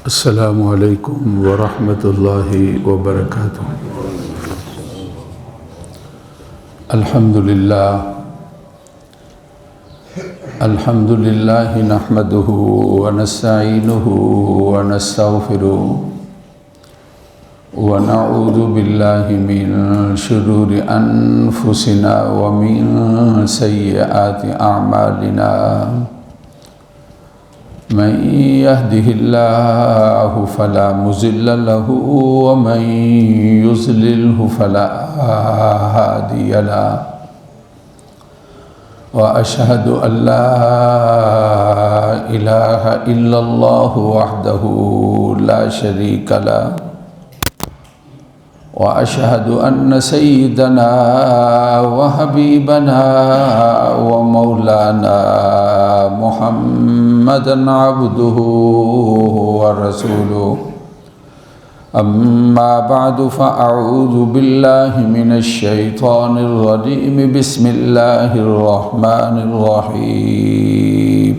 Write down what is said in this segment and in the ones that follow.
السلام علیکم ورحمۃ اللہ وبرکاتہ۔ الحمد للہ نحمدہ ونستعینہ ونستغفرہ ونعوذ باللہ من شرور انفسنا ومن سیئات اعمالنا، من يهده الله فلا مضل له ومن يضلله فلا هادي له، وأشهد أن لا إله إلا الله وحده لا شريك له، وأشهد أن سيدنا وحبيبنا ومولانا محمدًا عبده ورسوله، أما بعد فأعوذ بالله من الشيطان الرجيم، بسم الله الرحمن الرحيم،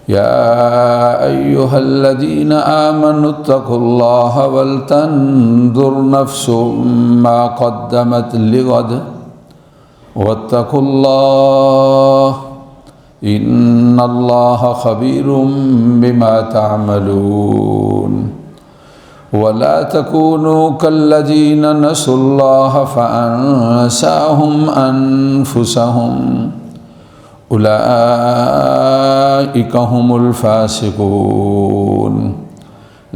يا أيها الذين آمنوا اتقوا الله ولتنظر نفس ما قدمت لغد واتقوا الله إن الله خبير بما تعملون، ولا تكونوا كالذين نسوا الله فأنساهم أنفسهم أولئك هم الفاسقون،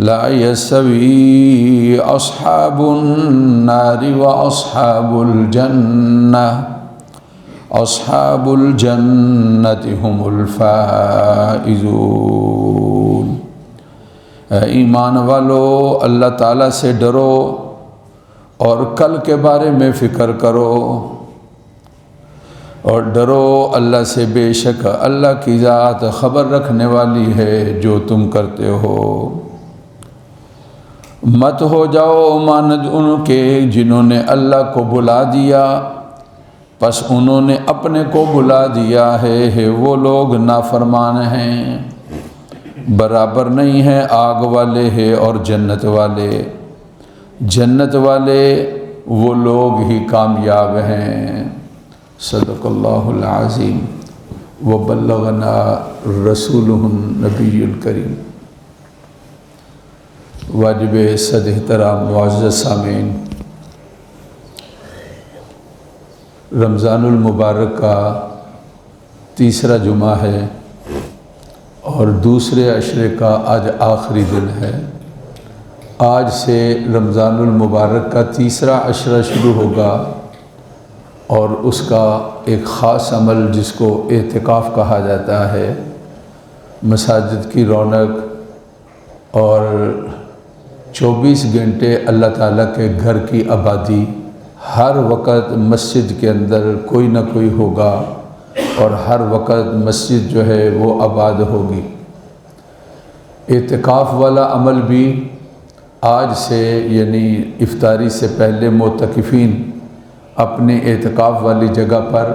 لا يستوي أصحاب النار وأصحاب الجنة، أصحاب الجنة هم الفائزون۔ اے ایمان والو، اللہ تعالیٰ سے ڈرو اور کل کے بارے میں فکر کرو، اور ڈرو اللہ سے، بے شک اللہ کی ذات خبر رکھنے والی ہے جو تم کرتے ہو۔ مت ہو جاؤ مانند ان کے جنہوں نے اللہ کو بلا دیا، پس انہوں نے اپنے کو بلا دیا ہے، وہ لوگ نافرمان ہیں، برابر نہیں ہیں آگ والے ہیں اور جنت والے، جنت والے وہ لوگ ہی کامیاب ہیں۔ صدق اللہ العظیم وبلغنا رسولہ النبی الکریم۔ واجب صد احترام معزز سامعین، رمضان المبارک کا تیسرا جمعہ ہے اور دوسرے عشرے کا آج آخری دن ہے۔ آج سے رمضان المبارک کا تیسرا عشرہ شروع ہوگا اور اس کا ایک خاص عمل جس کو اعتکاف کہا جاتا ہے، مساجد کی رونق اور 24 گھنٹے اللہ تعالیٰ کے گھر کی آبادی، ہر وقت مسجد کے اندر کوئی نہ کوئی ہوگا اور ہر وقت مسجد جو ہے وہ آباد ہوگی۔ اعتکاف والا عمل بھی آج سے یعنی افطاری سے پہلے معتکفین اپنے اعتکاف والی جگہ پر،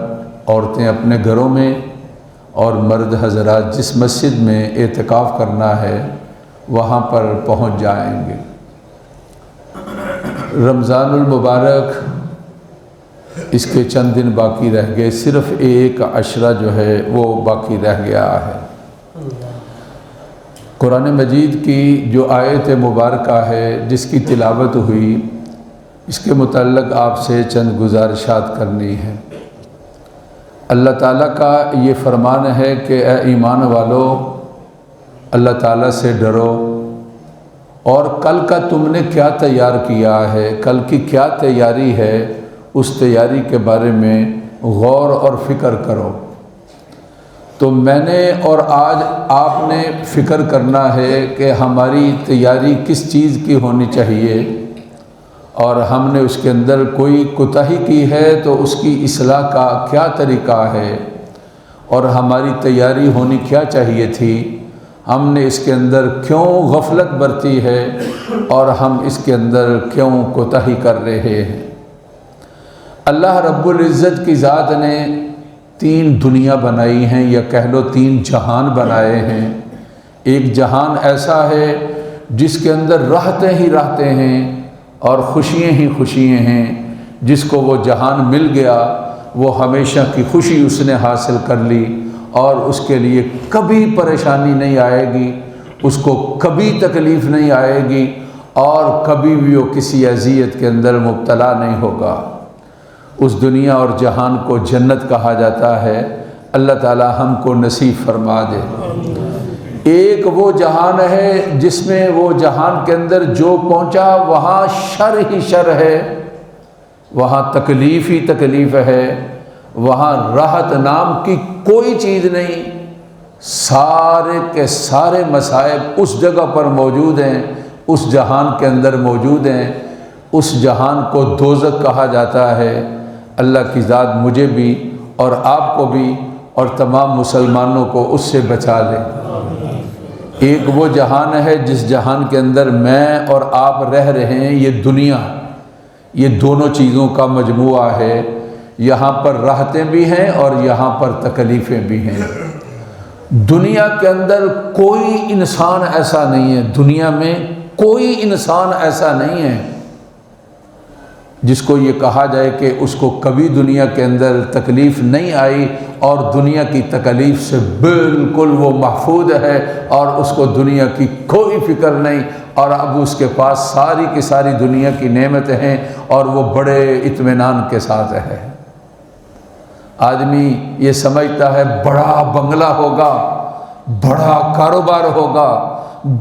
عورتیں اپنے گھروں میں اور مرد حضرات جس مسجد میں اعتکاف کرنا ہے وہاں پر پہنچ جائیں گے۔ رمضان المبارک اس کے چند دن باقی رہ گئے، صرف ایک عشرہ جو ہے وہ باقی رہ گیا ہے۔ قرآن مجید کی جو آیت مبارکہ ہے جس کی تلاوت ہوئی، اس کے متعلق آپ سے چند گزارشات کرنی ہے۔ اللہ تعالیٰ کا یہ فرمان ہے کہ اے ایمان والو، اللہ تعالیٰ سے ڈرو اور کل کا تم نے کیا تیار کیا ہے، کل کی کیا تیاری ہے، اس تیاری کے بارے میں غور اور فکر کرو۔ تو میں نے اور آج آپ نے فکر کرنا ہے کہ ہماری تیاری کس چیز کی ہونی چاہیے، اور ہم نے اس کے اندر کوئی کوتاہی کی ہے تو اس کی اصلاح کا کیا طریقہ ہے، اور ہماری تیاری ہونی کیا چاہیے تھی، ہم نے اس کے اندر کیوں غفلت برتی ہے اور ہم اس کے اندر کیوں کوتاہی کر رہے ہیں۔ اللہ رب العزت کی ذات نے تین دنیا بنائی ہیں، یا کہہ لو تین جہان بنائے ہیں۔ ایک جہان ایسا ہے جس کے اندر رہتے ہی رہتے ہیں اور خوشیاں ہی خوشیاں ہیں. جس کو وہ جہان مل گیا وہ ہمیشہ کی خوشی اس نے حاصل کر لی اور اس کے لیے کبھی پریشانی نہیں آئے گی، اس کو کبھی تکلیف نہیں آئے گی اور کبھی بھی وہ کسی اذیت کے اندر مبتلا نہیں ہوگا. اس دنیا اور جہان کو جنت کہا جاتا ہے. اللہ تعالی ہم کو نصیب فرما دے. ایک وہ جہان ہے جس میں وہ جہان کے اندر جو پہنچا وہاں شر ہی شر ہے، وہاں تکلیف ہی تکلیف ہے، وہاں راحت نام کی کوئی چیز نہیں. سارے کے سارے مصائب اس جگہ پر موجود ہیں، اس جہان کے اندر موجود ہیں. اس جہان کو دوزخ کہا جاتا ہے. اللہ کی ذات مجھے بھی اور آپ کو بھی اور تمام مسلمانوں کو اس سے بچا لے. ایک وہ جہان ہے جس جہان کے اندر میں اور آپ رہ رہے ہیں. یہ دنیا، یہ دونوں چیزوں کا مجموعہ ہے. یہاں پر راحتیں بھی ہیں اور یہاں پر تکلیفیں بھی ہیں. دنیا کے اندر کوئی انسان ایسا نہیں ہے، دنیا میں کوئی انسان ایسا نہیں ہے جس کو یہ کہا جائے کہ اس کو کبھی دنیا کے اندر تکلیف نہیں آئی اور دنیا کی تکلیف سے بالکل وہ محفوظ ہے اور اس کو دنیا کی کوئی فکر نہیں اور اب اس کے پاس ساری کی ساری دنیا کی نعمتیں ہیں اور وہ بڑے اطمینان کے ساتھ ہے. آدمی یہ سمجھتا ہے بڑا بنگلہ ہوگا، بڑا کاروبار ہوگا،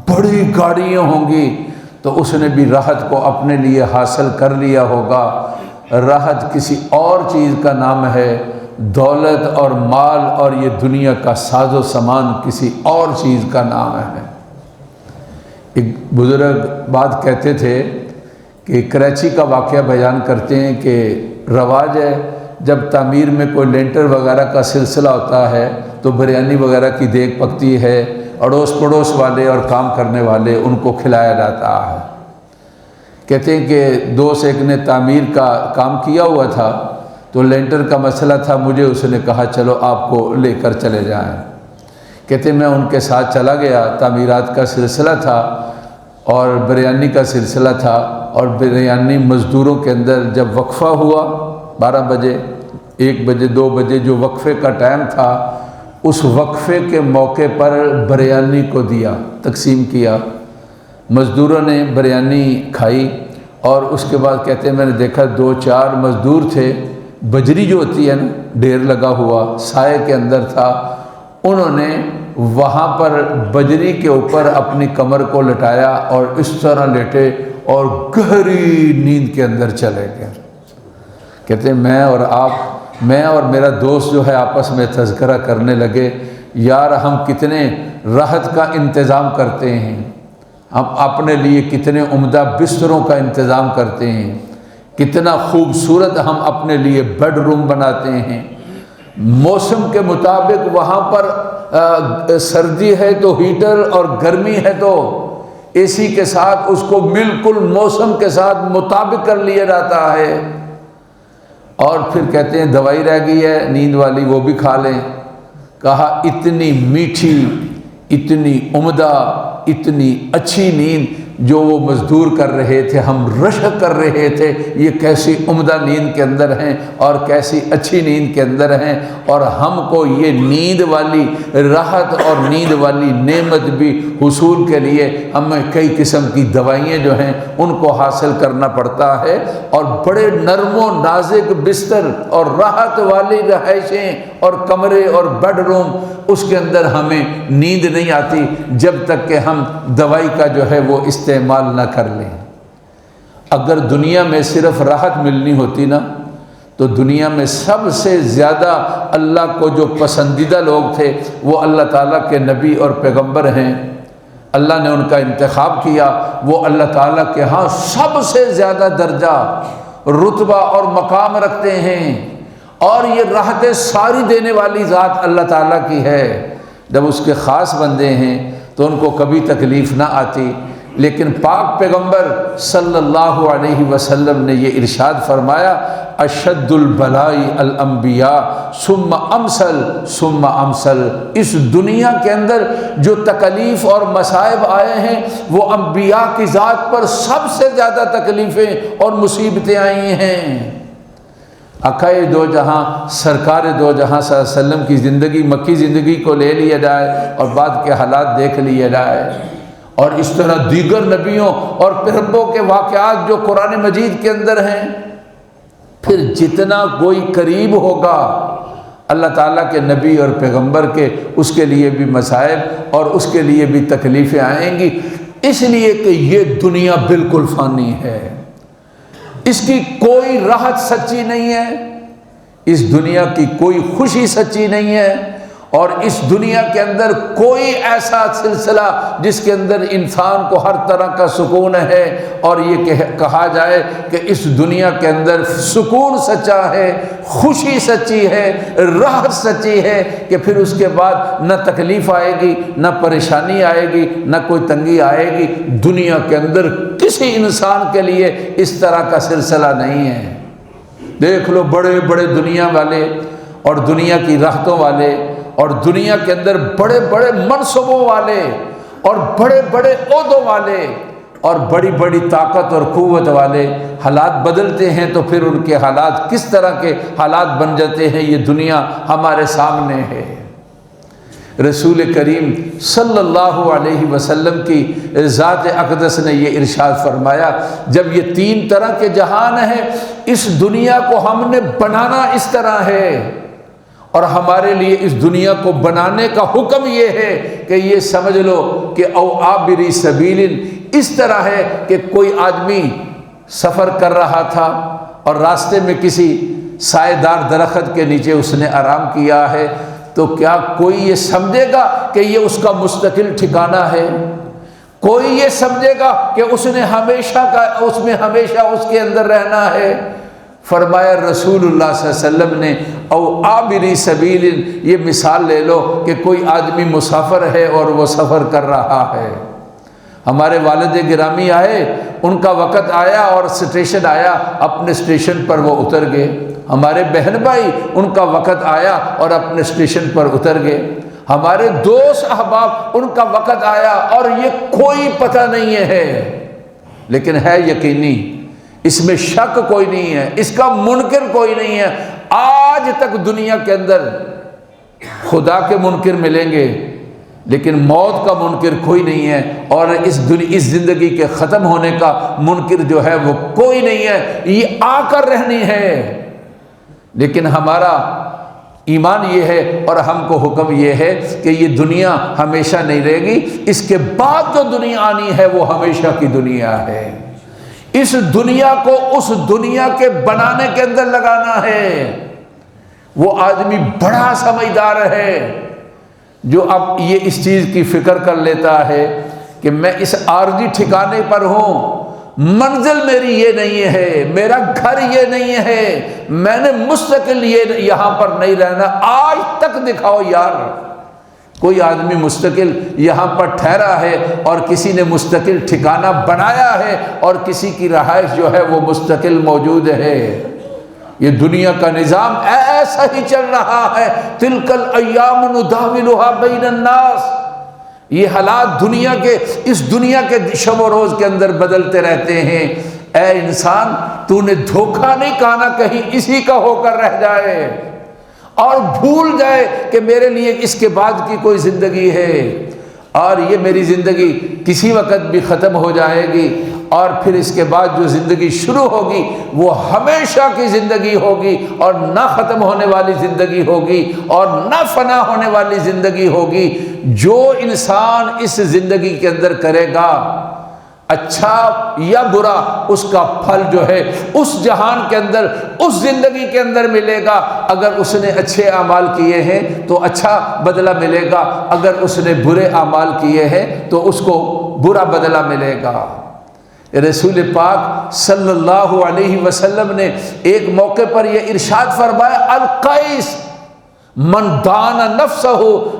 بڑی گاڑیاں ہوں گی تو اس نے بھی راحت کو اپنے لیے حاصل کر لیا ہوگا. راحت کسی اور چیز کا نام ہے، دولت اور مال اور یہ دنیا کا ساز و سامان کسی اور چیز کا نام ہے. ایک بزرگ بات کہتے تھے کہ کراچی کا واقعہ بیان کرتے ہیں کہ رواج ہے جب تعمیر میں کوئی لینٹر وغیرہ کا سلسلہ ہوتا ہے تو بریانی وغیرہ کی دیگ پکتی ہے، اڑوس پڑوس والے اور کام کرنے والے ان کو کھلایا جاتا ہے. کہتے ہیں کہ دوست ایک نے تعمیر کا کام کیا ہوا تھا تو لینٹر کا مسئلہ تھا، مجھے اس نے کہا چلو آپ کو لے کر چلے جائیں. کہتے ہیں میں ان کے ساتھ چلا گیا. تعمیرات کا سلسلہ تھا اور بریانی کا سلسلہ تھا اور بریانی مزدوروں کے اندر جب وقفہ ہوا 12 بجے 1 بجے 2 بجے جو وقفے کا ٹائم تھا اس وقفے کے موقع پر بریانی کو دیا، تقسیم کیا. مزدوروں نے بریانی کھائی اور اس کے بعد کہتے ہیں میں نے دیکھا 2-4 مزدور تھے، بجری جو ہوتی ہے نا ڈھیر لگا ہوا سائے کے اندر تھا، انہوں نے وہاں پر بجری کے اوپر اپنی کمر کو لٹایا اور اس طرح لیٹے اور گہری نیند کے اندر چلے گئے. کہتے ہیں میں اور میرا دوست جو ہے آپس میں تذکرہ کرنے لگے، یار ہم کتنے راحت کا انتظام کرتے ہیں، ہم اپنے لیے کتنے عمدہ بستروں کا انتظام کرتے ہیں، کتنا خوبصورت ہم اپنے لیے بیڈ روم بناتے ہیں. موسم کے مطابق وہاں پر سردی ہے تو ہیٹر اور گرمی ہے تو اے سی کے ساتھ اس کو بالکل موسم کے ساتھ مطابق کر لیا جاتا ہے. اور پھر کہتے ہیں دوائی رہ گئی ہے نیند والی وہ بھی کھا لیں. کہا اتنی میٹھی، اتنی عمدہ، اتنی اچھی نیند جو وہ مزدور کر رہے تھے، ہم رشک کر رہے تھے، یہ کیسی عمدہ نیند کے اندر ہیں اور کیسی اچھی نیند کے اندر ہیں، اور ہم کو یہ نیند والی راحت اور نیند والی نعمت بھی حصول کے لیے ہمیں کئی قسم کی دوائیں جو ہیں ان کو حاصل کرنا پڑتا ہے، اور بڑے نرم و نازک بستر اور راحت والی رہائشیں اور کمرے اور بیڈ روم، اس کے اندر ہمیں نیند نہیں آتی جب تک کہ ہم دوائی کا جو ہے وہ استعمال نہ کر لیں. اگر دنیا میں صرف راحت ملنی ہوتی نا تو دنیا میں سب سے زیادہ اللہ کو جو پسندیدہ لوگ تھے وہ اللہ تعالیٰ کے نبی اور پیغمبر ہیں. اللہ نے ان کا انتخاب کیا، وہ اللہ تعالیٰ کے ہاں سب سے زیادہ درجہ، رتبہ اور مقام رکھتے ہیں، اور یہ راحتیں ساری دینے والی ذات اللہ تعالیٰ کی ہے. جب اس کے خاص بندے ہیں تو ان کو کبھی تکلیف نہ آتی. لیکن پاک پیغمبر صلی اللہ علیہ وسلم نے یہ ارشاد فرمایا اشد البلائی الانبیاء ثم امثل ثم امثل، اس دنیا کے اندر جو تکلیف اور مصائب آئے ہیں وہ انبیاء کی ذات پر سب سے زیادہ تکلیفیں اور مصیبتیں آئی ہیں۔ اکائے دو جہاں سرکار دو جہاں صلی اللہ علیہ وسلم کی زندگی، مکی زندگی کو لے لیا جائے اور بعد کے حالات دیکھ لیے جائے، اور اس طرح دیگر نبیوں اور پیغمبروں کے واقعات جو قرآن مجید کے اندر ہیں، پھر جتنا کوئی قریب ہوگا اللہ تعالیٰ کے نبی اور پیغمبر کے، اس کے لیے بھی مصائب اور اس کے لیے بھی تکلیفیں آئیں گی، اس لیے کہ یہ دنیا بالکل فانی ہے، اس کی کوئی راحت سچی نہیں ہے، اس دنیا کی کوئی خوشی سچی نہیں ہے، اور اس دنیا کے اندر کوئی ایسا سلسلہ جس کے اندر انسان کو ہر طرح کا سکون ہے، اور یہ کہا جائے کہ اس دنیا کے اندر سکون سچا ہے، خوشی سچی ہے، راحت سچی ہے، کہ پھر اس کے بعد نہ تکلیف آئے گی، نہ پریشانی آئے گی، نہ کوئی تنگی آئے گی۔ دنیا کے اندر کسی انسان کے لیے اس طرح کا سلسلہ نہیں ہے۔ دیکھ لو بڑے بڑے دنیا والے اور دنیا کی راحتوں والے اور دنیا کے اندر بڑے بڑے منصبوں والے اور بڑے بڑے عہدوں والے اور بڑی بڑی طاقت اور قوت والے، حالات بدلتے ہیں تو پھر ان کے حالات کس طرح کے حالات بن جاتے ہیں، یہ دنیا ہمارے سامنے ہے۔ رسول کریم صلی اللہ علیہ وسلم کی ذات اقدس نے یہ ارشاد فرمایا، جب یہ تین طرح کے جہان ہیں، اس دنیا کو ہم نے بنانا اس طرح ہے، اور ہمارے لیے اس دنیا کو بنانے کا حکم یہ ہے کہ یہ سمجھ لو کہ او عابری سبیل، اس طرح ہے کہ کوئی آدمی سفر کر رہا تھا اور راستے میں کسی سائے دار درخت کے نیچے اس نے آرام کیا ہے، تو کیا کوئی یہ سمجھے گا کہ یہ اس کا مستقل ٹھکانہ ہے؟ کوئی یہ سمجھے گا کہ اس نے ہمیشہ اس کے اندر رہنا ہے؟ فرمایا رسول اللہ صلی اللہ علیہ وسلم نے او عابری سبیل، یہ مثال لے لو کہ کوئی آدمی مسافر ہے اور وہ سفر کر رہا ہے۔ ہمارے والد گرامی آئے، ان کا وقت آیا اور اسٹیشن آیا، اپنے اسٹیشن پر وہ اتر گئے۔ ہمارے بہن بھائی، ان کا وقت آیا اور اپنے اسٹیشن پر اتر گئے۔ ہمارے دوست احباب، ان کا وقت آیا اور یہ کوئی پتہ نہیں ہے، لیکن ہے یقینی، اس میں شک کوئی نہیں ہے، اس کا منکر کوئی نہیں ہے۔ آج تک دنیا کے اندر خدا کے منکر ملیں گے، لیکن موت کا منکر کوئی نہیں ہے، اور اس زندگی کے ختم ہونے کا منکر جو ہے وہ کوئی نہیں ہے۔ یہ آ کر رہنی ہے، لیکن ہمارا ایمان یہ ہے اور ہم کو حکم یہ ہے کہ یہ دنیا ہمیشہ نہیں رہے گی، اس کے بعد جو دنیا آنی ہے وہ ہمیشہ کی دنیا ہے۔ اس دنیا کو اس دنیا کے بنانے کے اندر لگانا ہے۔ وہ آدمی بڑا سمجھدار ہے جو اب یہ اس چیز کی فکر کر لیتا ہے کہ میں اس عارضی ٹھکانے پر ہوں، منزل میری یہ نہیں ہے، میرا گھر یہ نہیں ہے، میں نے مستقل یہاں پر نہیں رہنا۔ آج تک دکھاؤ یار، کوئی آدمی مستقل یہاں پر ٹھہرا ہے اور کسی نے مستقل ٹھکانہ بنایا ہے اور کسی کی رہائش جو ہے وہ مستقل موجود ہے؟ یہ دنیا کا نظام ایسا ہی چل رہا ہے۔ تلک الایام نداولها بین الناس، یہ حالات اس دنیا کے شب و روز کے اندر بدلتے رہتے ہیں۔ اے انسان، تو نے دھوکہ نہیں کھانا کہیں اسی کا ہو کر رہ جائے اور بھول جائے کہ میرے لیے اس کے بعد کی کوئی زندگی ہے، اور یہ میری زندگی کسی وقت بھی ختم ہو جائے گی، اور پھر اس کے بعد جو زندگی شروع ہوگی وہ ہمیشہ کی زندگی ہوگی، اور نہ ختم ہونے والی زندگی ہوگی اور نہ فنا ہونے والی زندگی ہوگی۔ جو انسان اس زندگی کے اندر کرے گا، اچھا یا برا، اس کا پھل جو ہے اس جہان کے اندر، اس زندگی کے اندر ملے گا۔ اگر اس نے اچھے اعمال کیے ہیں تو اچھا بدلہ ملے گا، اگر اس نے برے اعمال کیے ہیں تو اس کو برا بدلہ ملے گا۔ رسول پاک صلی اللہ علیہ وسلم نے ایک موقع پر یہ ارشاد فرمایا، القیس من دان نفسہ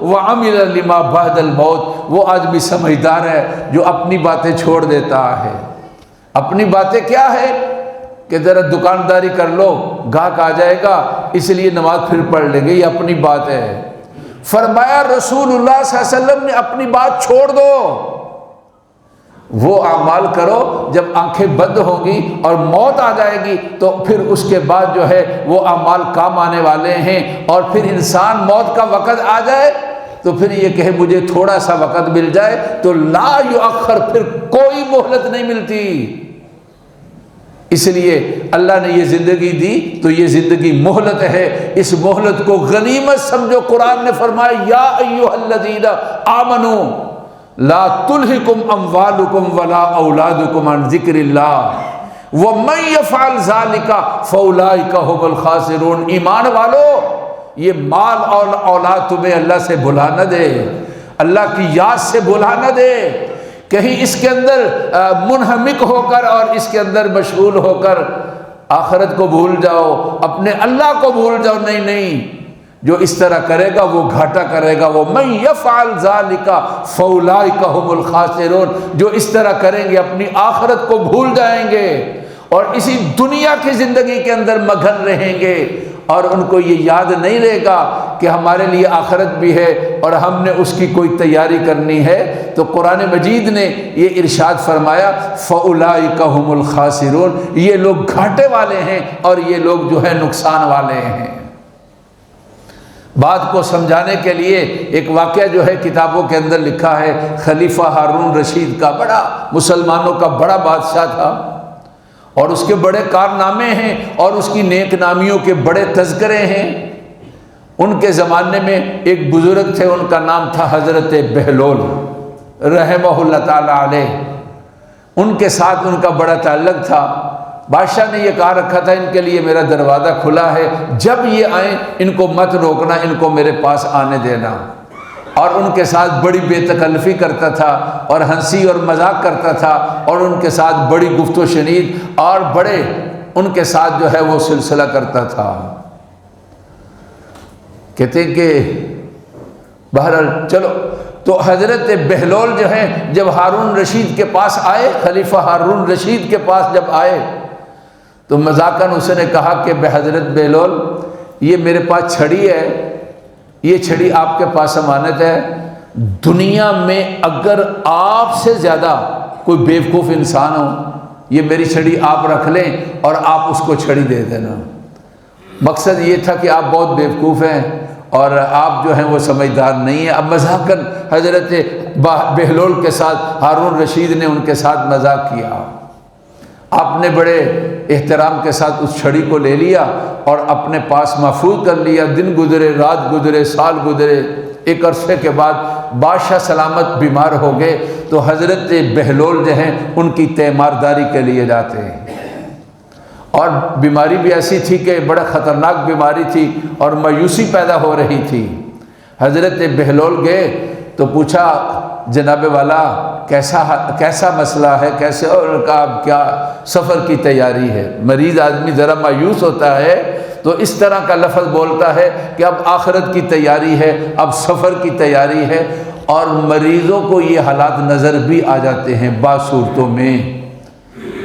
وعمل لما بعد الموت، وہ آدمی سمجھدار ہے جو اپنی باتیں چھوڑ دیتا ہے۔ اپنی باتیں کیا ہے کہ ذرا دکانداری کر لو، گاہک آ جائے گا اس لیے نماز پھر پڑھ لیں گے، یہ اپنی بات ہے۔ فرمایا رسول اللہ صلی اللہ علیہ وسلم نے اپنی بات چھوڑ دو، وہ اعمال کرو جب آنکھیں بند ہوں گی اور موت آ جائے گی تو پھر اس کے بعد جو ہے وہ اعمال کام آنے والے ہیں، اور پھر انسان موت کا وقت آ جائے تو پھر یہ کہے مجھے تھوڑا سا وقت مل جائے تو لا یؤخر، پھر کوئی مہلت نہیں ملتی۔ اس لیے اللہ نے یہ زندگی دی تو یہ زندگی مہلت ہے، اس مہلت کو غنیمت سمجھو۔ قرآن نے فرمایا یا ایھا الذین آمنو لا تلہکم اموالکم ولا اولادکم عن ذکر اللہ ومن یفعل ذلک فاولئک هم الخاسرون۔ ایمان والو، یہ مال اور اولاد تمہیں اللہ سے بھلا نہ دے، اللہ کی یاد سے بھلا نہ دے، کہیں اس کے اندر منہمک ہو کر اور اس کے اندر مشغول ہو کر آخرت کو بھول جاؤ، اپنے اللہ کو بھول جاؤ۔ نہیں نہیں، جو اس طرح کرے گا وہ گھاٹا کرے گا۔ وَمَن يَفْعَلْ ذَلِكَ فَأُولَئِكَ هُمُ الْخَاسِرُونَ، جو اس طرح کریں گے اپنی آخرت کو بھول جائیں گے اور اسی دنیا کی زندگی کے اندر مگن رہیں گے، اور ان کو یہ یاد نہیں رہے گا کہ ہمارے لیے آخرت بھی ہے اور ہم نے اس کی کوئی تیاری کرنی ہے۔ تو قرآن مجید نے یہ ارشاد فرمایا فَأُولَئِكَ هُمُ الْخَاسِرُونَ، یہ لوگ گھاٹے والے ہیں اور یہ لوگ جو ہے نقصان والے ہیں۔ بات کو سمجھانے کے لیے ایک واقعہ جو ہے کتابوں کے اندر لکھا ہے، خلیفہ ہارون رشید کا، بڑا مسلمانوں کا بڑا بادشاہ تھا اور اس کے بڑے کارنامے ہیں اور اس کی نیک نامیوں کے بڑے تذکرے ہیں۔ ان کے زمانے میں ایک بزرگ تھے، ان کا نام تھا حضرت بہلول رحمہ اللہ تعالی علیہ، ان کے ساتھ ان کا بڑا تعلق تھا۔ بادشاہ نے یہ کہا رکھا تھا ان کے لیے میرا دروازہ کھلا ہے، جب یہ آئیں ان کو مت روکنا، ان کو میرے پاس آنے دینا۔ اور ان کے ساتھ بڑی بے تکلفی کرتا تھا اور ہنسی اور مذاق کرتا تھا اور ان کے ساتھ بڑی گفت و شنید اور بڑے ان کے ساتھ جو ہے وہ سلسلہ کرتا تھا۔ کہتے ہیں کہ بہرحال چلو، تو حضرت بہلول جو ہیں جب ہارون رشید کے پاس آئے، خلیفہ ہارون رشید کے پاس جب آئے تو مذاقاً اس نے کہا کہ حضرت بہلول، یہ میرے پاس چھڑی ہے، یہ چھڑی آپ کے پاس امانت ہے، دنیا میں اگر آپ سے زیادہ کوئی بیوقوف انسان ہو، یہ میری چھڑی آپ رکھ لیں اور آپ اس کو چھڑی دے دینا۔ مقصد یہ تھا کہ آپ بہت بیوقوف ہیں اور آپ جو ہیں وہ سمجھدار نہیں ہیں۔ اب مذاقاً حضرت بہلول کے ساتھ ہارون رشید نے ان کے ساتھ مذاق کیا، آپ نے بڑے احترام کے ساتھ اس چھڑی کو لے لیا اور اپنے پاس محفوظ کر لیا۔ دن گزرے، رات گزرے، سال گزرے، ایک عرصے کے بعد بادشاہ سلامت بیمار ہو گئے تو حضرت بہلول جو ہیں ان کی تیمارداری کے لیے جاتے ہیں، اور بیماری بھی ایسی تھی کہ بڑا خطرناک بیماری تھی اور مایوسی پیدا ہو رہی تھی۔ حضرت بہلول گئے تو پوچھا جناب والا کیسا مسئلہ ہے، کیسے، اور کہا کیا سفر کی تیاری ہے۔ مریض آدمی ذرا مایوس ہوتا ہے تو اس طرح کا لفظ بولتا ہے کہ اب آخرت کی تیاری ہے، اب سفر کی تیاری ہے، اور مریضوں کو یہ حالات نظر بھی آ جاتے ہیں بعض صورتوں میں۔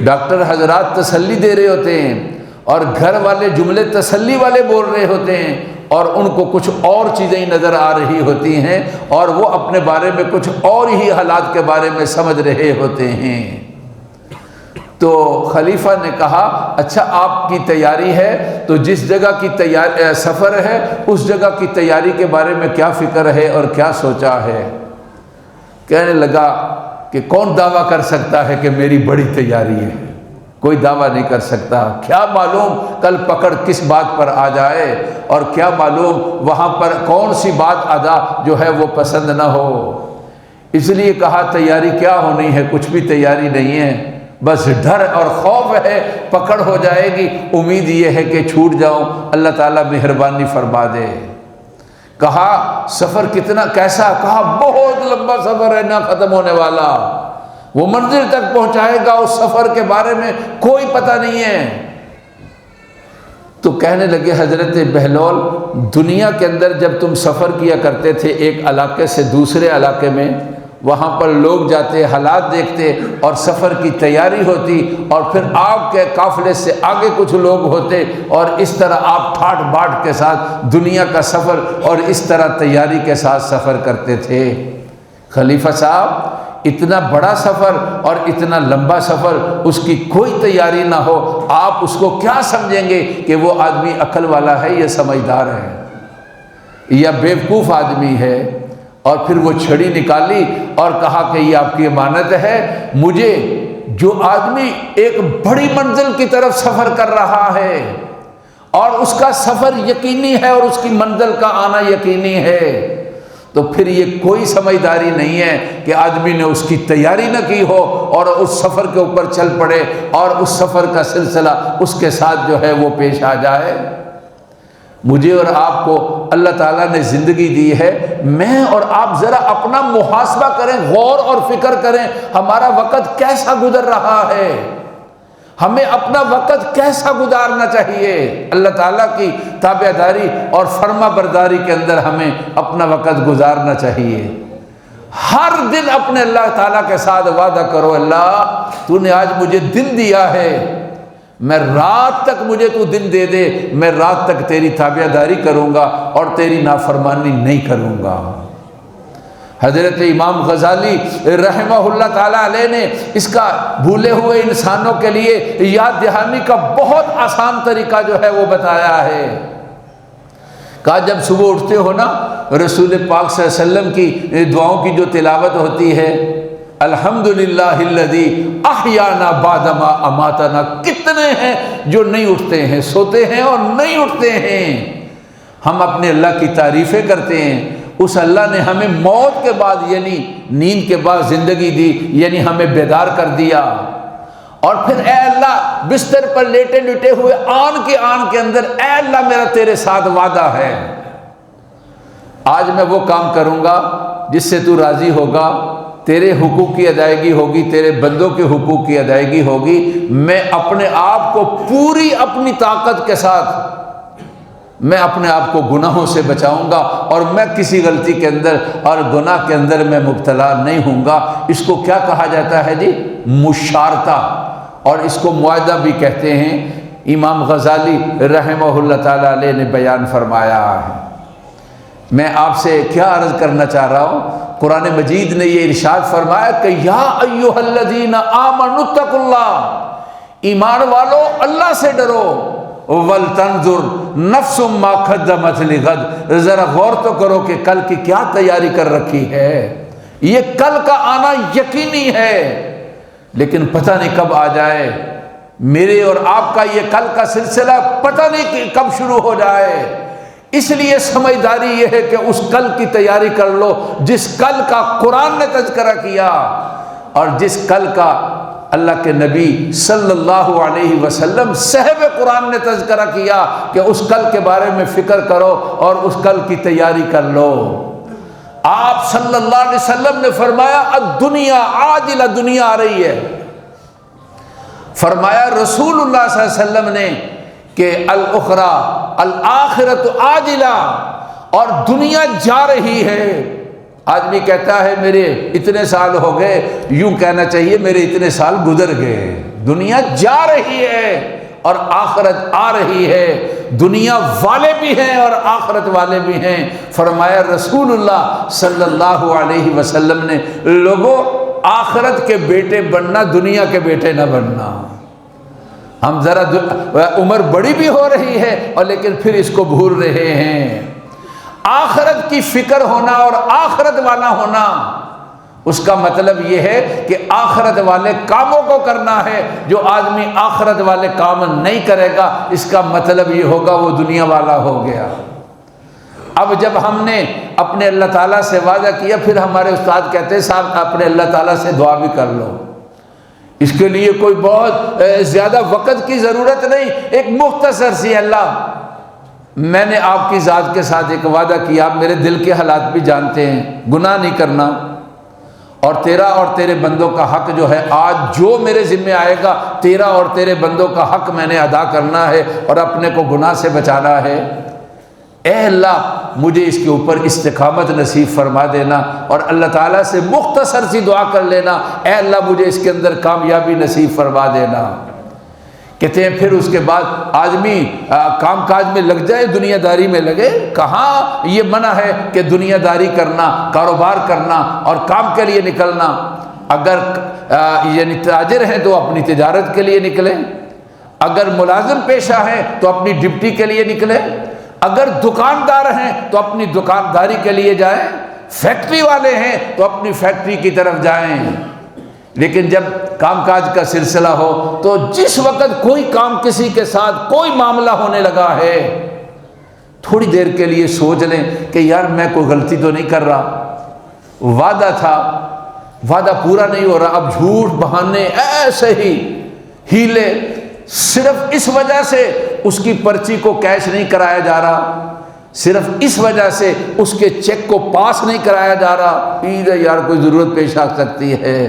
ڈاکٹر حضرات تسلی دے رہے ہوتے ہیں اور گھر والے جملے تسلی والے بول رہے ہوتے ہیں اور ان کو کچھ اور چیزیں نظر آ رہی ہوتی ہیں اور وہ اپنے بارے میں کچھ اور ہی حالات کے بارے میں سمجھ رہے ہوتے ہیں۔ تو خلیفہ نے کہا اچھا آپ کی تیاری ہے تو جس جگہ کی سفر ہے اس جگہ کی تیاری کے بارے میں کیا فکر ہے اور کیا سوچا ہے؟ کہنے لگا کہ کون دعویٰ کر سکتا ہے کہ میری بڑی تیاری ہے؟ کوئی دعویٰ نہیں کر سکتا، کیا معلوم کل پکڑ کس بات پر آ جائے اور کیا معلوم وہاں پر کون سی بات ادا جو ہے وہ پسند نہ ہو۔ اس لیے کہا تیاری کیا ہونی ہے، کچھ بھی تیاری نہیں ہے، بس ڈر اور خوف ہے پکڑ ہو جائے گی، امید یہ ہے کہ چھوٹ جاؤں، اللہ تعالیٰ مہربانی فرما دے۔ کہا سفر کتنا کیسا؟ کہا بہت لمبا سفر ہے، نہ ختم ہونے والا، وہ منزل تک پہنچائے گا، اس سفر کے بارے میں کوئی پتہ نہیں ہے۔ تو کہنے لگے حضرت بہلول، دنیا کے اندر جب تم سفر کیا کرتے تھے ایک علاقے سے دوسرے علاقے میں، وہاں پر لوگ جاتے، حالات دیکھتے اور سفر کی تیاری ہوتی، اور پھر آپ کے قافلے سے آگے کچھ لوگ ہوتے، اور اس طرح آپ ٹھاٹ باٹ کے ساتھ دنیا کا سفر اور اس طرح تیاری کے ساتھ سفر کرتے تھے۔ خلیفہ صاحب، اتنا بڑا سفر اور اتنا لمبا سفر، اس کی کوئی تیاری نہ ہو، آپ اس کو کیا سمجھیں گے کہ وہ آدمی عقل والا ہے یا سمجھدار ہے یا بیوقوف آدمی ہے؟ اور پھر وہ چھڑی نکالی اور کہا کہ یہ آپ کی امانت ہے، مجھے جو آدمی ایک بڑی منزل کی طرف سفر کر رہا ہے اور اس کا سفر یقینی ہے اور اس کی منزل کا آنا یقینی ہے، تو پھر یہ کوئی سمجھداری نہیں ہے کہ آدمی نے اس کی تیاری نہ کی ہو اور اس سفر کے اوپر چل پڑے اور اس سفر کا سلسلہ اس کے ساتھ جو ہے وہ پیش آ جائے۔ مجھے اور آپ کو اللہ تعالیٰ نے زندگی دی ہے، میں اور آپ ذرا اپنا محاسبہ کریں، غور اور فکر کریں، ہمارا وقت کیسا گزر رہا ہے، ہمیں اپنا وقت کیسا گزارنا چاہیے۔ اللہ تعالیٰ کی تابع داری اور فرما برداری کے اندر ہمیں اپنا وقت گزارنا چاہیے۔ ہر دن اپنے اللہ تعالیٰ کے ساتھ وعدہ کرو، اللہ تو نے آج مجھے دن دیا ہے، میں رات تک مجھے تو دن دے دے، میں رات تک تیری تابع داری کروں گا اور تیری نافرمانی نہیں کروں گا۔ حضرت امام غزالی رحمہ اللہ تعالیٰ علیہ نے اس کا بھولے ہوئے انسانوں کے لیے یاد دہانی کا بہت آسان طریقہ جو ہے وہ بتایا ہے۔ کہا جب صبح اٹھتے ہو نا، رسول پاک صلی اللہ علیہ وسلم کی دعاؤں کی جو تلاوت ہوتی ہے، الحمدللہ الذی احیانا بعدما اماتنا، کتنے ہیں جو نہیں اٹھتے ہیں، سوتے ہیں اور نہیں اٹھتے ہیں۔ ہم اپنے اللہ کی تعریفیں کرتے ہیں، اس اللہ نے ہمیں موت کے بعد یعنی نیند کے بعد زندگی دی، یعنی ہمیں بیدار کر دیا، اور پھر اے اللہ بستر پر لیٹے لیٹے ہوئے آن کے اندر، اے اللہ میرا تیرے ساتھ وعدہ ہے، آج میں وہ کام کروں گا جس سے تو راضی ہوگا، تیرے حقوق کی ادائیگی ہوگی، تیرے بندوں کے حقوق کی ادائیگی ہوگی، میں اپنے آپ کو پوری اپنی طاقت کے ساتھ میں اپنے آپ کو گناہوں سے بچاؤں گا، اور میں کسی غلطی کے اندر اور گناہ کے اندر میں مبتلا نہیں ہوں گا۔ اس کو کیا کہا جاتا ہے جی؟ مشارطہ، اور اس کو معاہدہ بھی کہتے ہیں۔ امام غزالی رحمہ اللہ تعالیٰ علیہ نے بیان فرمایا ہے۔ میں آپ سے کیا عرض کرنا چاہ رہا ہوں، قرآن مجید نے یہ ارشاد فرمایا کہ یا ایھا الذین آمنوا اتقوا اللہ، ایمان والو اللہ سے ڈرو، وَلْتَنْظُرْ نَفْسٌ مَا قَدَّمَتْ لِغَدٍ، ذرا غور تو کرو کہ کل کی کیا تیاری کر رکھی ہے۔ یہ کل کا آنا یقینی ہے، لیکن پتہ نہیں کب آ جائے، میرے اور آپ کا یہ کل کا سلسلہ پتہ نہیں کہ کب شروع ہو جائے۔ اس لیے سمجھداری یہ ہے کہ اس کل کی تیاری کر لو جس کل کا قرآن نے تذکرہ کیا، اور جس کل کا اللہ کے نبی صلی اللہ علیہ وسلم صاحب قرآن نے تذکرہ کیا، کہ اس کل کے بارے میں فکر کرو اور اس کل کی تیاری کر لو۔ آپ صلی اللہ علیہ وسلم نے فرمایا الدنیا عاجلہ، دنیا آ رہی ہے۔ فرمایا رسول اللہ صلی اللہ علیہ وسلم نے کہ الاخرى الآخرۃ عاجلہ، اور دنیا جا رہی ہے۔ آدمی کہتا ہے میرے اتنے سال ہو گئے، یوں کہنا چاہیے میرے اتنے سال گزر گئے۔ دنیا جا رہی ہے اور آخرت آ رہی ہے، دنیا والے بھی ہیں اور آخرت والے بھی ہیں۔ فرمایا رسول اللہ صلی اللہ علیہ وسلم نے لوگوں آخرت کے بیٹے بننا، دنیا کے بیٹے نہ بننا۔ ہم ذرا عمر بڑی بھی ہو رہی ہے اور لیکن پھر اس کو بھول رہے ہیں۔ آخرت کی فکر ہونا اور آخرت والا ہونا، اس کا مطلب یہ ہے کہ آخرت والے کاموں کو کرنا ہے۔ جو آدمی آخرت والے کام نہیں کرے گا، اس کا مطلب یہ ہوگا وہ دنیا والا ہو گیا۔ اب جب ہم نے اپنے اللہ تعالیٰ سے وعدہ کیا، پھر ہمارے استاد کہتے ہیں صاحب اپنے اللہ تعالیٰ سے دعا بھی کر لو۔ اس کے لیے کوئی بہت زیادہ وقت کی ضرورت نہیں، ایک مختصر سی، اللہ میں نے آپ کی ذات کے ساتھ ایک وعدہ کیا، آپ میرے دل کے حالات بھی جانتے ہیں، گناہ نہیں کرنا، اور تیرا اور تیرے بندوں کا حق جو ہے آج جو میرے ذمے آئے گا، تیرا اور تیرے بندوں کا حق میں نے ادا کرنا ہے اور اپنے کو گناہ سے بچانا ہے۔ اے اللہ مجھے اس کے اوپر استقامت نصیب فرما دینا، اور اللہ تعالیٰ سے مختصر سی دعا کر لینا، اے اللہ مجھے اس کے اندر کامیابی نصیب فرما دینا۔ کہتے ہیں پھر اس کے بعد آدمی کام کاج میں لگ جائے، دنیا داری میں لگے۔ کہاں یہ منع ہے کہ دنیا داری کرنا، کاروبار کرنا اور کام کے لیے نکلنا۔ اگر یعنی تاجر ہیں تو اپنی تجارت کے لیے نکلیں، اگر ملازم پیشہ ہیں تو اپنی ڈپٹی کے لیے نکلیں، اگر دکاندار ہیں تو اپنی دکانداری کے لیے جائیں، فیکٹری والے ہیں تو اپنی فیکٹری کی طرف جائیں۔ لیکن جب کام کاج کا سلسلہ ہو تو جس وقت کوئی کام کسی کے ساتھ کوئی معاملہ ہونے لگا ہے، تھوڑی دیر کے لیے سوچ لیں کہ یار میں کوئی غلطی تو نہیں کر رہا، وعدہ تھا، وعدہ پورا نہیں ہو رہا، اب جھوٹ بہانے ایسے ہی ہیلے، صرف اس وجہ سے اس کی پرچی کو کیش نہیں کرایا جا رہا، صرف اس وجہ سے اس کے چیک کو پاس نہیں کرایا جا رہا، یار کوئی ضرورت پیش آ سکتی ہے،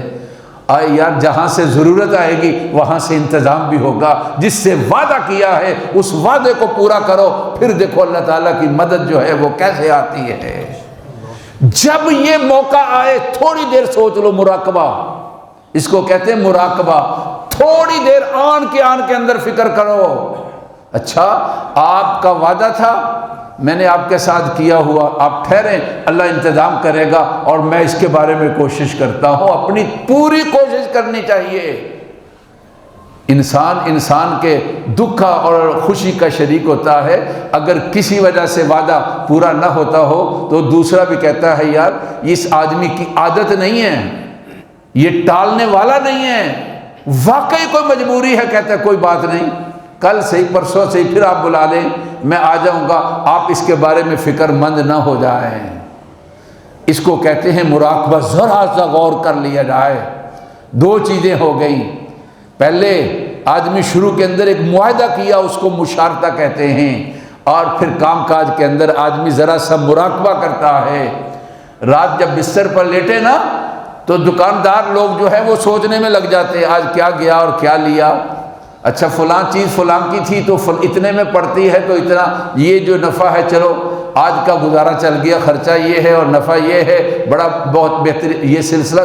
آئے یار جہاں سے ضرورت آئے گی وہاں سے انتظام بھی ہوگا، جس سے وعدہ کیا ہے اس وعدے کو پورا کرو، پھر دیکھو اللہ تعالیٰ کی مدد جو ہے وہ کیسے آتی ہے۔ جب یہ موقع آئے تھوڑی دیر سوچ لو، مراقبہ اس کو کہتے ہیں، مراقبہ، تھوڑی دیر آن کے اندر فکر کرو، اچھا آپ کا وعدہ تھا، میں نے آپ کے ساتھ کیا ہوا، آپ ٹھہریں، اللہ انتظام کرے گا اور میں اس کے بارے میں کوشش کرتا ہوں، اپنی پوری کوشش کرنی چاہیے۔ انسان کے دکھ اور خوشی کا شریک ہوتا ہے، اگر کسی وجہ سے وعدہ پورا نہ ہوتا ہو تو دوسرا بھی کہتا ہے یار اس آدمی کی عادت نہیں ہے، یہ ٹالنے والا نہیں ہے، واقعی کوئی مجبوری ہے، کہتا ہے کوئی بات نہیں، کل سے ہی پرسوں سے ہی پھر آپ بلا لیں، میں آ جاؤں گا، آپ اس کے بارے میں فکر مند نہ ہو جائیں۔ اس کو کہتے ہیں مراقبہ، ذرا سا غور کر لیا جائے۔ دو چیزیں ہو گئیں، پہلے آدمی شروع کے اندر ایک معاہدہ کیا، اس کو مشارطہ کہتے ہیں، اور پھر کام کاج کے اندر آدمی ذرا سا مراقبہ کرتا ہے۔ رات جب بستر پر لیٹے نا تو دکاندار لوگ جو ہے وہ سوچنے میں لگ جاتے ہیں آج کیا گیا اور کیا لیا، اچھا فلاں چیز فلاں کی تھی تو اتنے میں پڑتی ہے تو اتنا، یہ جو نفع ہے چلو آج کا گزارا چل گیا، خرچہ یہ ہے اور نفع یہ ہے، بڑا بہت بہترین، یہ سلسلہ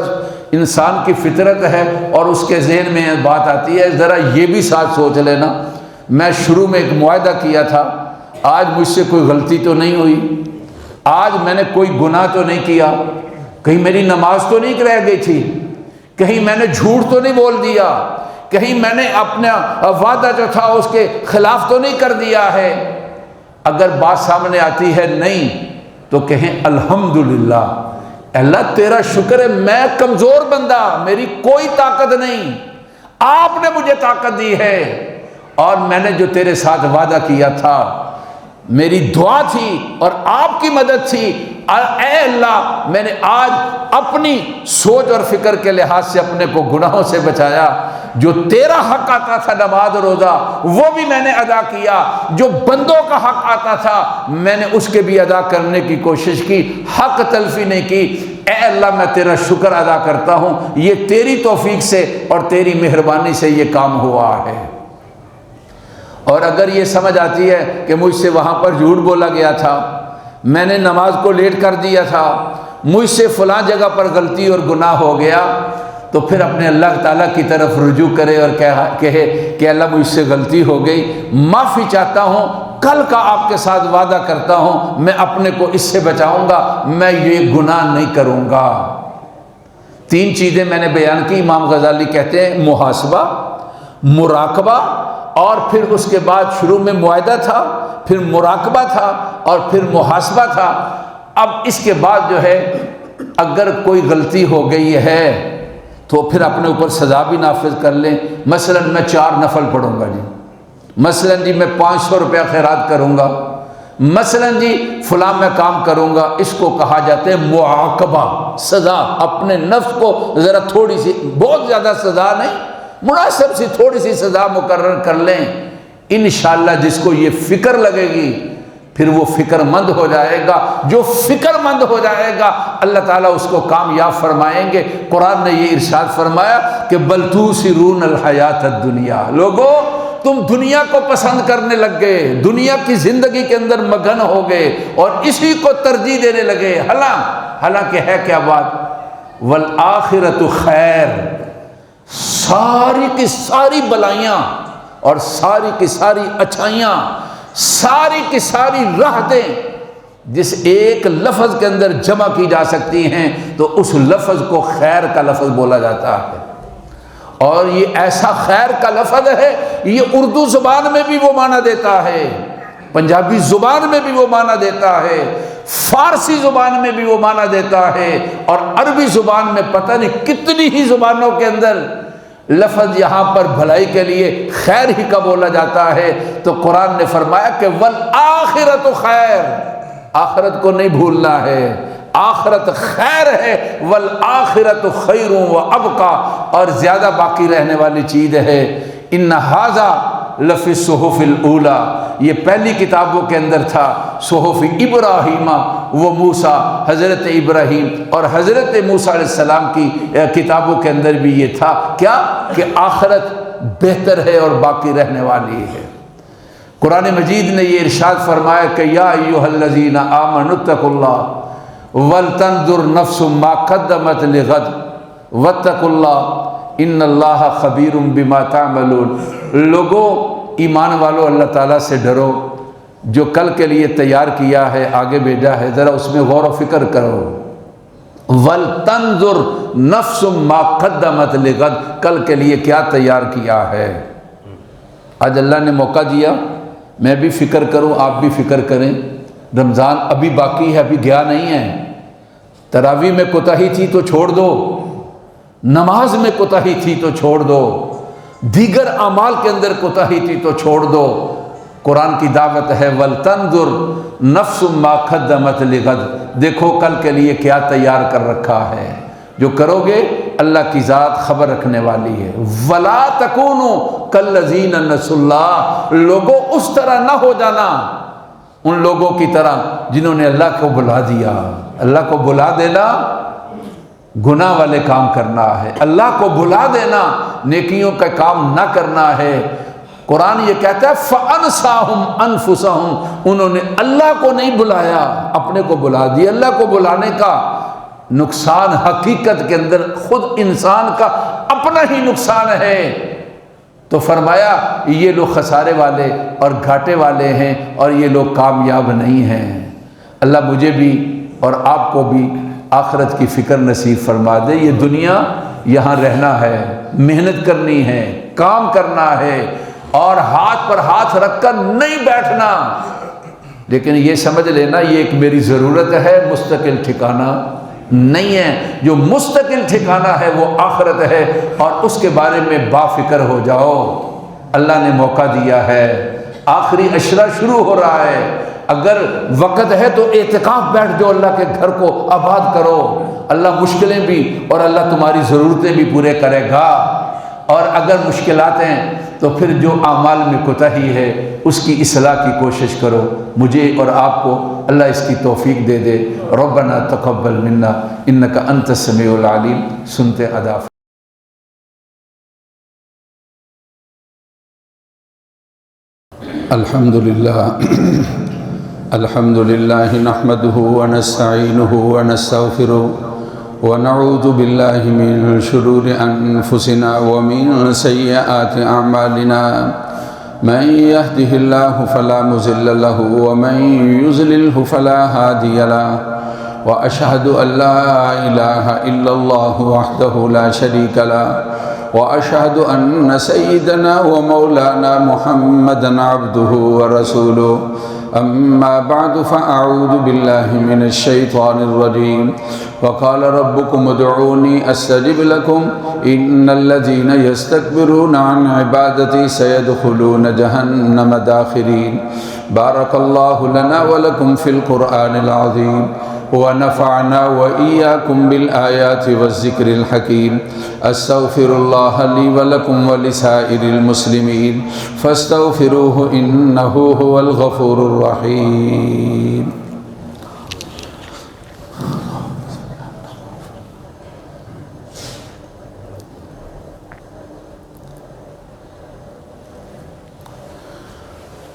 انسان کی فطرت ہے اور اس کے ذہن میں بات آتی ہے ذرا یہ بھی ساتھ سوچ لینا، میں شروع میں ایک معاہدہ کیا تھا، آج مجھ سے کوئی غلطی تو نہیں ہوئی، آج میں نے کوئی گناہ تو نہیں کیا، کہیں میری نماز تو نہیں رہ گئی تھی، کہیں میں نے جھوٹ تو نہیں بول دیا، کہیں میں نے اپنا وعدہ جو تھا اس کے خلاف تو نہیں کر دیا ہے۔ اگر بات سامنے آتی ہے نہیں تو کہیں الحمدللہ، اللہ تیرا شکر ہے، میں کمزور بندہ، میری کوئی طاقت نہیں، آپ نے مجھے طاقت دی ہے، اور میں نے جو تیرے ساتھ وعدہ کیا تھا، میری دعا تھی اور آپ کی مدد تھی، اے اللہ میں نے آج اپنی سوچ اور فکر کے لحاظ سے اپنے کو گناہوں سے بچایا، جو تیرا حق آتا تھا نماز روزہ وہ بھی میں نے ادا کیا، جو بندوں کا حق آتا تھا میں نے اس کے بھی ادا کرنے کی کوشش کی، حق تلفی نہیں کی۔ اے اللہ میں تیرا شکر ادا کرتا ہوں، یہ تیری توفیق سے اور تیری مہربانی سے یہ کام ہوا ہے۔ اور اگر یہ سمجھ آتی ہے کہ مجھ سے وہاں پر جھوٹ بولا گیا تھا، میں نے نماز کو لیٹ کر دیا تھا، مجھ سے فلاں جگہ پر غلطی اور گناہ ہو گیا، تو پھر اپنے اللہ تعالیٰ کی طرف رجوع کرے اور کہے کہ اللہ مجھ سے غلطی ہو گئی، معافی چاہتا ہوں، کل کا آپ کے ساتھ وعدہ کرتا ہوں میں اپنے کو اس سے بچاؤں گا، میں یہ گناہ نہیں کروں گا۔ تین چیزیں میں نے بیان کی، امام غزالی کہتے ہیں محاسبہ، مراقبہ، اور پھر اس کے بعد شروع میں معاہدہ تھا، پھر مراقبہ تھا اور پھر محاسبہ تھا۔ اب اس کے بعد جو ہے اگر کوئی غلطی ہو گئی ہے تو پھر اپنے اوپر سزا بھی نافذ کر لیں، مثلا میں 4 نفل پڑھوں گا جی، مثلا جی میں 500 روپیہ خیرات کروں گا، مثلا جی فلاں میں کام کروں گا، اس کو کہا جاتا ہے معاقبہ، سزا، اپنے نفس کو ذرا تھوڑی سی، بہت زیادہ سزا نہیں، مناسب سی تھوڑی سی سزا مقرر کر لیں، انشاءاللہ جس کو یہ فکر لگے گی پھر وہ فکر مند ہو جائے گا. جو فکر مند ہو جائے گا اللہ تعالیٰ اس کو کامیاب فرمائیں گے. قرآن نے یہ ارشاد فرمایا کہ بل توثرون الحیات الدنیا، لوگو تم دنیا کو پسند کرنے لگ گئے، دنیا کی زندگی کے اندر مگن ہو گئے اور اسی کو ترجیح دینے لگے. حالانکہ ہے کیا بات، والآخرۃ خیر، ساری کی ساری بلائیاں اور ساری کی ساری اچھائیاں، ساری کی ساری راحتیں جس ایک لفظ کے اندر جمع کی جا سکتی ہیں تو اس لفظ کو خیر کا لفظ بولا جاتا ہے. اور یہ ایسا خیر کا لفظ ہے، یہ اردو زبان میں بھی وہ معنی دیتا ہے، پنجابی زبان میں بھی وہ معنی دیتا ہے، فارسی زبان میں بھی وہ معنی دیتا ہے، اور عربی زبان میں پتہ نہیں کتنی ہی زبانوں کے اندر لفظ یہاں پر بھلائی کے لیے خیر ہی کا بولا جاتا ہے. تو قرآن نے فرمایا کہ والآخرۃ خیر، آخرت کو نہیں بھولنا ہے، آخرت خیر ہے. والآخرۃ خیر وابقیٰ، اور زیادہ باقی رہنے والی چیز ہے. ان ھذا لفی الصحف الاولیٰ، یہ پہلی کتابوں کے اندر تھا، صحف ابراہیم و موسیٰ، حضرت ابراہیم اور حضرت موسیٰ علیہ السلام کی کتابوں کے اندر بھی یہ تھا. کیا کہ آخرت بہتر ہے اور باقی رہنے والی ہے. قرآن مجید نے یہ ارشاد فرمایا کہ یا ایھا الذین آمنوا اتقوا اللہ ولتنظر نفس ما قدمت لغد واتقوا اللہ ان اللہ خبیر بما تعملون. لوگو ایمان والو اللہ تعالیٰ سے ڈرو، جو کل کے لیے تیار کیا ہے، آگے بھیجا ہے، ذرا اس میں غور و فکر کرو. وَلْتَنْظُرْ نَفْسٌ مَا قَدَّمَتْ لِغَدْ، کل کے لیے کیا تیار کیا ہے. آج اللہ نے موقع دیا میں بھی فکر کروں، آپ بھی فکر کریں. رمضان ابھی باقی ہے، ابھی گیا نہیں ہے. تراویح میں کوتاہی تھی تو چھوڑ دو، نماز میں کوتاہی تھی تو چھوڑ دو، دیگر اعمال کے اندر کوتاہی تھی تو چھوڑ دو. قرآن کی دعوت ہے وَلْتَنْظُرْ نَفْسٌ مَا قَدَّمَتْ لِغَدْ، دیکھو کل کے لیے کیا تیار کر رکھا ہے. جو کرو گے اللہ کی ذات خبر رکھنے والی ہے. وَلَا تَكُونُوا كَالَّذِينَ نَسُوا اللَّهَ، لوگوں اس طرح نہ ہو جانا ان لوگوں کی طرح جنہوں نے اللہ کو بلا دیا. اللہ کو بلا دینا گناہ والے کام کرنا ہے، اللہ کو بلا دینا نیکیوں کا کام نہ کرنا ہے. قرآن یہ کہتا ہے فَأَنْسَاهُمْ أَنفُسَهُمْ، انہوں نے اللہ کو نہیں بلایا، اپنے کو بلا دیا. اللہ کو بلانے کا نقصان حقیقت کے اندر خود انسان کا اپنا ہی نقصان ہے. تو فرمایا یہ لوگ خسارے والے اور گھاٹے والے ہیں اور یہ لوگ کامیاب نہیں ہیں. اللہ مجھے بھی اور آپ کو بھی آخرت کی فکر نصیب فرما دے. یہ دنیا یہاں رہنا ہے، محنت کرنی ہے، کام کرنا ہے اور ہاتھ پر ہاتھ رکھ کر نہیں بیٹھنا. لیکن یہ سمجھ لینا یہ ایک میری ضرورت ہے، مستقل ٹھکانہ نہیں ہے. جو مستقل ٹھکانہ ہے وہ آخرت ہے اور اس کے بارے میں بافکر ہو جاؤ. اللہ نے موقع دیا ہے، آخری عشرہ شروع ہو رہا ہے. اگر وقت ہے تو اعتکاف بیٹھ جاؤ، اللہ کے گھر کو آباد کرو. اللہ مشکلیں بھی اور اللہ تمہاری ضرورتیں بھی پورے کرے گا. اور اگر مشکلات ہیں تو پھر جو اعمال میں کوتاہی ہے اس کی اصلاح کی کوشش کرو. مجھے اور آپ کو اللہ اس کی توفیق دے دے. ربنا تقبل منا انک انت السمیع العلیم. سنتے ادا. الحمدللہ الحمدللہ نحمده ونستعینه ونستغفره ونعوذ باللہ من شرور انفسنا ومن سیئات اعمالنا. من يهده الله فلا مضل له ومن يضلل فلا هادي له واشهد ان لا اله الا الله وحده لا شريك له واشهد ان سيدنا ومولانا محمدا عبده ورسوله. اما بعد فاعوذ بالله من الشيطان الرجيم. وقال ربكم ادعوني استجب لكم ان الذين يستكبرون عن عبادتي سيدخلون جهنم داخرين. بارك الله لنا ولكم في القرآن العظيم ونفعنا وإياكم بالآيات والذكر الحكيم. أستغفر الله لي ولكم ولسائر المسلمين فاستغفروه إنه هو الغفور الرحيم.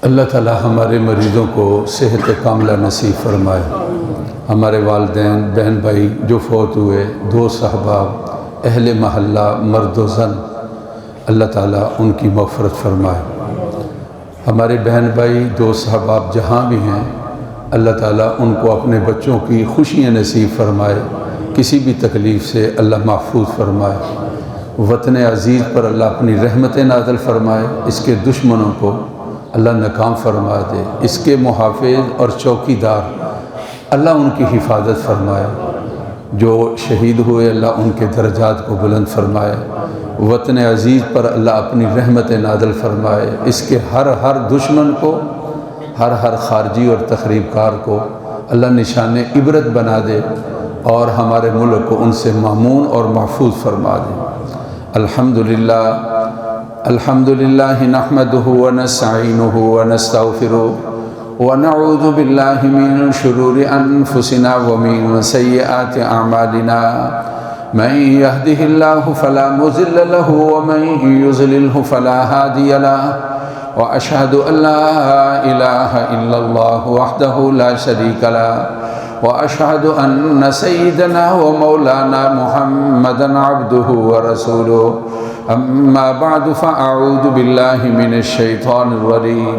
اللہ تعالی ہمارے مریضوں کو صحت کاملہ نصیب فرمائے. ہمارے والدین، بہن بھائی جو فوت ہوئے، دوست احباب، اہل محلہ، مرد و زن، اللہ تعالیٰ ان کی مغفرت فرمائے. ہمارے بہن بھائی، دوست احباب جہاں بھی ہیں، اللہ تعالیٰ ان کو اپنے بچوں کی خوشیاں نصیب فرمائے. کسی بھی تکلیف سے اللہ محفوظ فرمائے. وطن عزیز پر اللہ اپنی رحمتیں نازل فرمائے. اس کے دشمنوں کو اللہ ناکام فرما دے. اس کے محافظ اور چوکیدار اللہ ان کی حفاظت فرمائے. جو شہید ہوئے اللہ ان کے درجات کو بلند فرمائے. وطن عزیز پر اللہ اپنی رحمت نازل فرمائے. اس کے ہر دشمن کو، ہر خارجی اور تخریب کار کو اللہ نشان عبرت بنا دے اور ہمارے ملک کو ان سے مامون اور محفوظ فرما دے. الحمدللہ نحمده ونستعینه ونستغفره ونعوذ باللہ من شرور انفسنا ومن سیئات اعمالنا. من يهده الله فلا مضل له ومن يضلل فلا هادي له. واشهد ان لا اله الا الله وحده لا شريك له واشهد ان سيدنا ومولانا محمدا عبده ورسوله. اما بعد فاعوذ بالله من الشيطان الرجيم.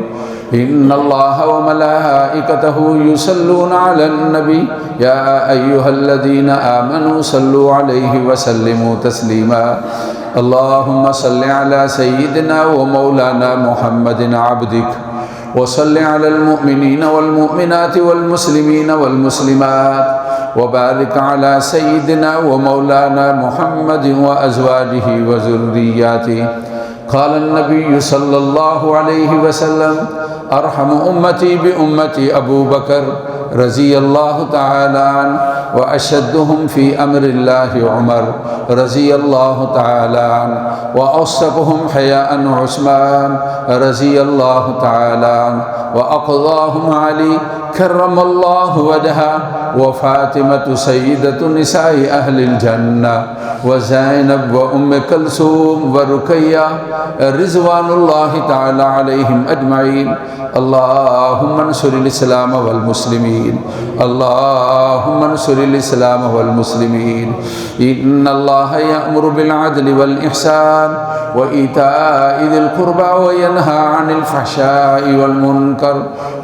ان الله وملائكته يصلون على النبي يا ايها الذين امنوا صلوا عليه وسلموا تسليما. اللهم صل على سيدنا ومولانا محمد عبدك وصل على المؤمنين والمؤمنات والمسلمين والمسلمات وبارك على سيدنا ومولانا محمد وأزواجه وذرياته. قال النبي صلى الله عليه وسلم أرحم أمتي بأمتي أبو بكر رضي الله تعالى عنه وأشدهم في أمر الله عمر رضي الله تعالى عنه وأصدقهم حياء عثمان رضي الله تعالى عنه وأقضاهم علي كرم الله وجهه وفاطمة سيدة نساء أهل الجنة وزينب وأم كلثوم ورقية رضوان الله تعالى عليهم أجمعين. اللهم انصر الإسلام والمسلمين. اللهم انصر الإسلام والمسلمين. إن الله يأمر بالعدل والإحسان وإيتاء ذي القربى وينهى عن الفحشاء والمنكر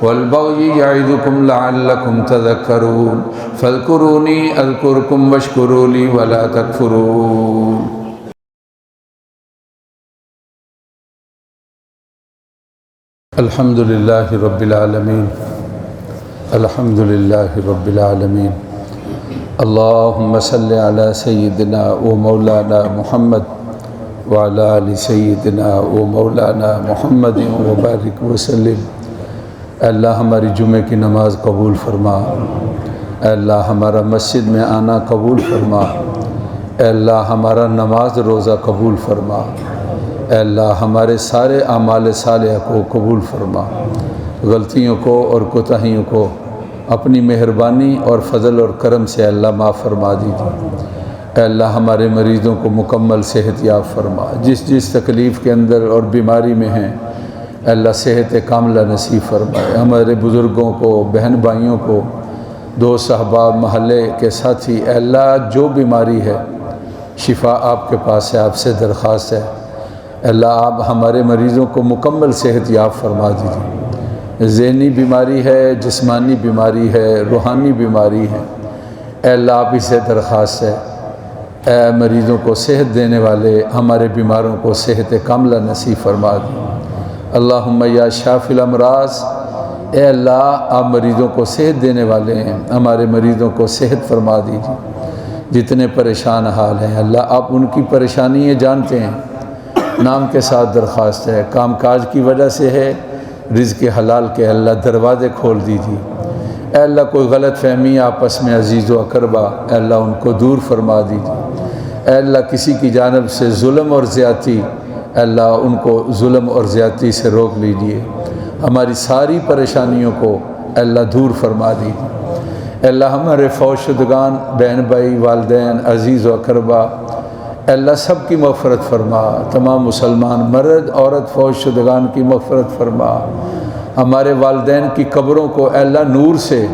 والبغي يعظكم لعلكم تذكرون. فاذكروني أذكركم واشكروا لي ولا تكفرون. الحمد للہ رب العالمین. الحمد للہ رب العالمین. اللہم صل علی سیدنا و مولانا محمد وعلی آل سیدنا و مولانا محمد وبارک وسلم. اے اللہ ہماری جمعہ کی نماز قبول فرما. اے اللہ ہمارا مسجد میں آنا قبول فرما. اے اللہ ہمارا نماز روزہ قبول فرما. اے اللہ ہمارے سارے اعمال صالحہ کو قبول فرما. غلطیوں کو اور کوتاہیوں کو اپنی مہربانی اور فضل اور کرم سے اللہ معاف فرما دیجیے. اے اللہ ہمارے مریضوں کو مکمل صحت یاب فرما. جس تکلیف کے اندر اور بیماری میں ہیں اے اللہ صحت کاملہ نصیب فرمائے. ہمارے بزرگوں کو، بہن بھائیوں کو، دوست احباب، محلے کے ساتھی، اے اللہ جو بیماری ہے شفا آپ کے پاس ہے، آپ سے درخواست ہے. اللہ آپ ہمارے مریضوں کو مکمل صحت یاب فرما دیجیے. ذہنی بیماری ہے، جسمانی بیماری ہے، روحانی بیماری ہے، اے اللہ آپ ہی سے درخواست ہے. اے مریضوں کو صحت دینے والے ہمارے بیماروں کو صحت کاملہ نصیب فرما دیجیے. اللہم یا شافی الامراض، اے اللہ آپ مریضوں کو صحت دینے والے ہیں، ہمارے مریضوں کو صحت فرما دیجیے. جتنے پریشان حال ہیں اللہ آپ ان کی پریشانیاں جانتے ہیں. نام کے ساتھ درخواست ہے، کام کاج کی وجہ سے ہے رزق حلال کے اللہ دروازے کھول دیجیے۔ اے اللہ کوئی غلط فہمی آپس میں عزیز و اقربا، اے اللہ ان کو دور فرما دیجیے۔ اے اللہ کسی کی جانب سے ظلم اور زیادتی، اے اللہ ان کو ظلم اور زیادتی سے روک لیجیے۔ ہماری ساری پریشانیوں کو اے اللہ دور فرما دیجیے۔ اے اللہ ہمارے فوت شدگان بہن بھائی والدین عزیز و اقربا، اے اللہ سب کی مغفرت فرما۔ تمام مسلمان مرد عورت فوت شدگان کی مغفرت فرما۔ ہمارے والدین کی قبروں کو اے اللہ نور سے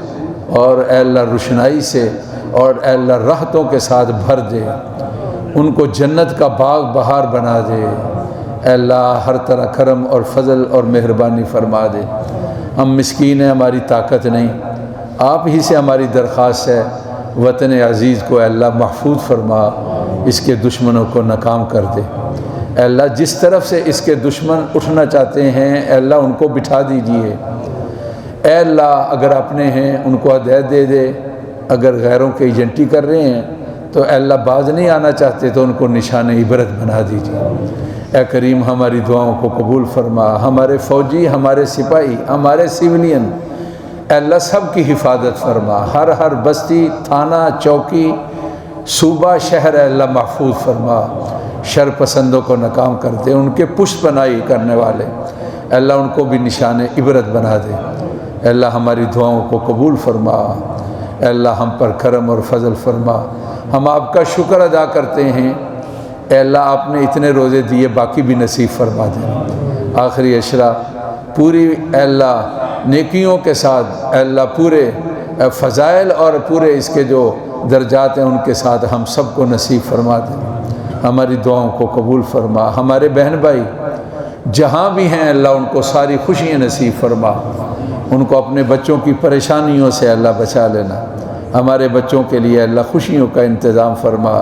اور اے اللہ روشنائی سے اور اے اللہ راحتوں کے ساتھ بھر دے، ان کو جنت کا باغ بہار بنا دے۔ اے اللہ ہر طرح کرم اور فضل اور مہربانی فرما دے۔ ہم مسکین ہیں، ہماری طاقت نہیں، آپ ہی سے ہماری درخواست ہے، وطن عزیز کو اے اللہ محفوظ فرما، اس کے دشمنوں کو ناکام کر دے۔ اے اللہ جس طرف سے اس کے دشمن اٹھنا چاہتے ہیں اے اللہ ان کو بٹھا دیجئے۔ اے اللہ اگر اپنے ہیں ان کو ہدایت دے دے، اگر غیروں کے ایجنٹی کر رہے ہیں تو اے اللہ باز نہیں آنا چاہتے تو ان کو نشان عبرت بنا دیجئے۔ اے کریم ہماری دعاؤں کو قبول فرما۔ ہمارے فوجی، ہمارے سپاہی، ہمارے سیولین اے اللہ سب کی حفاظت فرما۔ ہر بستی، تھانہ، چوکی، صوبہ، شہر اے اللہ محفوظ فرما۔ شر پسندوں کو ناکام کر دے، ان کے پشت پناہی کرنے والے اے اللہ ان کو بھی نشان عبرت بنا دے۔ اے اللہ ہماری دعاؤں کو قبول فرما۔ اے اللہ ہم پر کرم اور فضل فرما۔ ہم آپ کا شکر ادا کرتے ہیں، اے اللہ آپ نے اتنے روزے دیے، باقی بھی نصیب فرما دیں۔ آخری عشرہ پوری اے اللہ نیکیوں کے ساتھ اے اللہ پورے فضائل اور پورے اس کے جو درجات ہیں ان کے ساتھ ہم سب کو نصیب فرما دیں۔ ہماری دعاؤں کو قبول فرما۔ ہمارے بہن بھائی جہاں بھی ہیں اللہ ان کو ساری خوشیاں نصیب فرما، ان کو اپنے بچوں کی پریشانیوں سے اللہ بچا لینا۔ ہمارے بچوں کے لیے اللہ خوشیوں کا انتظام فرما،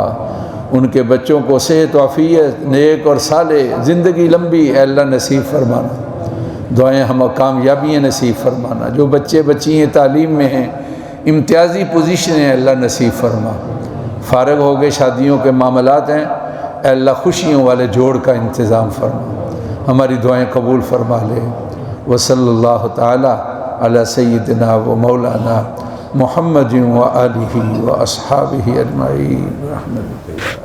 ان کے بچوں کو صحت و عافیت، نیک اور صالح زندگی لمبی اے اللہ نصیب فرمانا۔ دعائیں ہم کامیابیاں نصیب فرمانا۔ جو بچے بچیاں تعلیم میں ہیں، امتیازی پوزیشنیں اللہ نصیب فرما۔ فارغ ہو گئے، شادیوں کے معاملات ہیں، اے اللہ خوشیوں والے جوڑ کا انتظام فرما۔ ہماری دعائیں قبول فرما لے۔ وصلی اللہ تعالی علی سیدنا و مولانا محمد و آلہ و اصحابہ اجمعین برحمتک۔